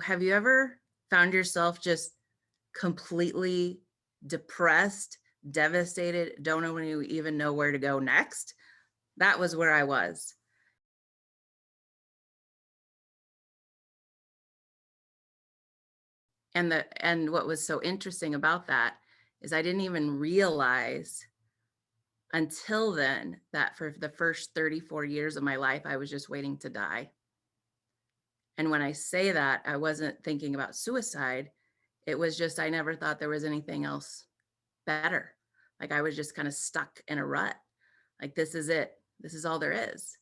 have you ever found yourself just completely depressed, devastated, don't know when you even know where to go next? That was where I was. And what was so interesting about that is I didn't even realize until then that for the first 34 years of my life, I was just waiting to die. And when I say that, I wasn't thinking about suicide. It was just, I never thought there was anything else better. Like I was just kind of stuck in a rut. Like, this is it. This is all there is.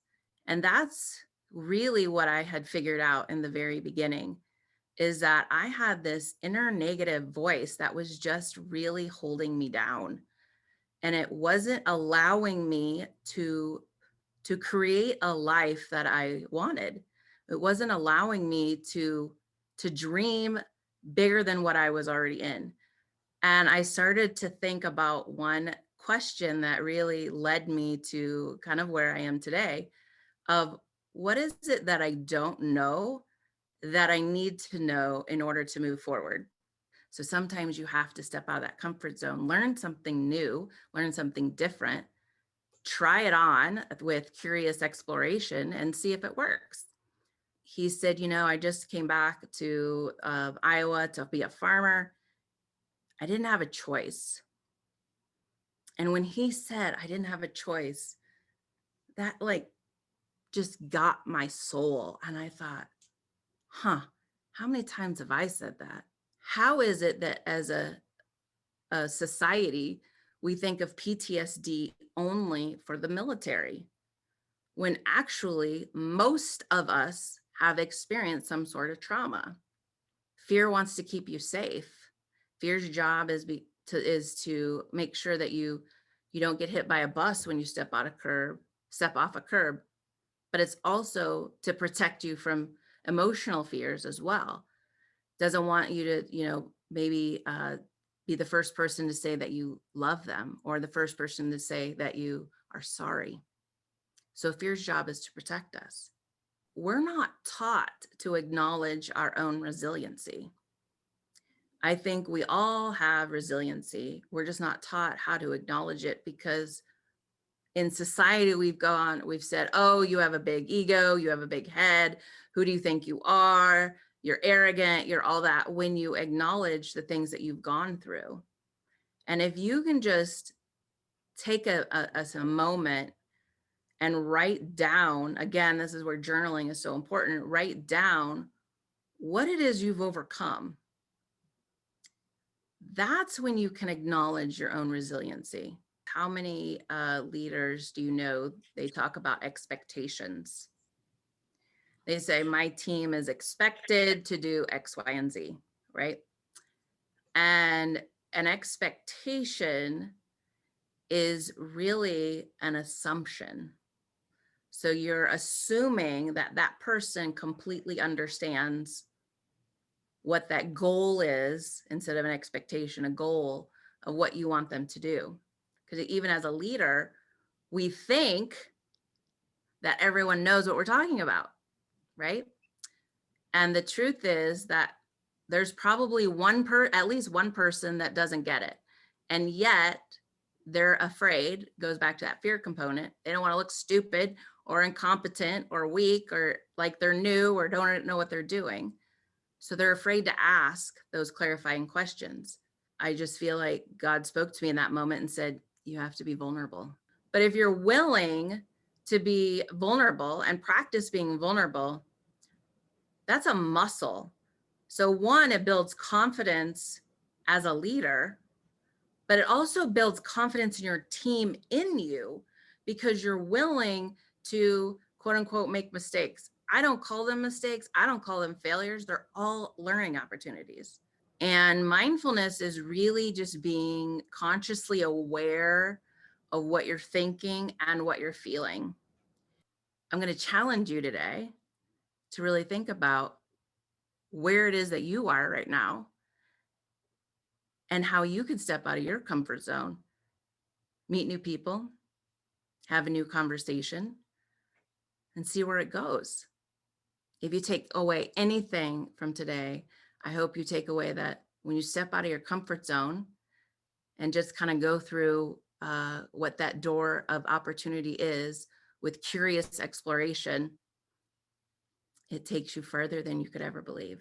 And that's really what I had figured out in the very beginning, is that I had this inner negative voice that was just really holding me down. And it wasn't allowing me to create a life that I wanted. It wasn't allowing me to dream bigger than what I was already in. And I started to think about one question that really led me to kind of where I am today, of what is it that I don't know that I need to know in order to move forward? So sometimes you have to step out of that comfort zone, learn something new, learn something different, try it on with curious exploration and see if it works. He said, I just came back to Iowa to be a farmer. I didn't have a choice. And when he said I didn't have a choice, that like just got my soul. And I thought, how many times have I said that? How is it that as a society, we think of PTSD only for the military, when actually most of us have experienced some sort of trauma? Fear wants to keep you safe. Fear's job is to make sure that you don't get hit by a bus when you step off a curb, but it's also to protect you from emotional fears as well. Doesn't want you to, maybe be the first person to say that you love them, or the first person to say that you are sorry. So fear's job is to protect us. We're not taught to acknowledge our own resiliency. I think we all have resiliency. We're just not taught how to acknowledge it, because in society we've said, oh, you have a big ego, you have a big head. Who do you think you are? You're arrogant, you're all that, when you acknowledge the things that you've gone through. And if you can just take a moment and write down, again, this is where journaling is so important, write down what it is you've overcome. That's when you can acknowledge your own resiliency. How many leaders do you know, they talk about expectations? They say, my team is expected to do X, Y, and Z, right? And an expectation is really an assumption. So you're assuming that that person completely understands what that goal is, instead of an expectation, a goal of what you want them to do. Because even as a leader, we think that everyone knows what we're talking about, right? And the truth is that there's probably at least one person that doesn't get it. And yet they're afraid, goes back to that fear component. They don't want to look stupid or incompetent or weak or like they're new or don't know what they're doing. So they're afraid to ask those clarifying questions. I just feel like God spoke to me in that moment and said, you have to be vulnerable. But if you're willing to be vulnerable and practice being vulnerable, that's a muscle. So one, it builds confidence as a leader, but it also builds confidence in your team in you, because you're willing to, quote unquote, make mistakes. I don't call them mistakes. I don't call them failures. They're all learning opportunities. And mindfulness is really just being consciously aware of what you're thinking and what you're feeling. I'm going to challenge you today to really think about where it is that you are right now and how you can step out of your comfort zone, meet new people, have a new conversation, and see where it goes. If you take away anything from today, I hope you take away that when you step out of your comfort zone and just kind of go through what that door of opportunity is with curious exploration, it takes you further than you could ever believe.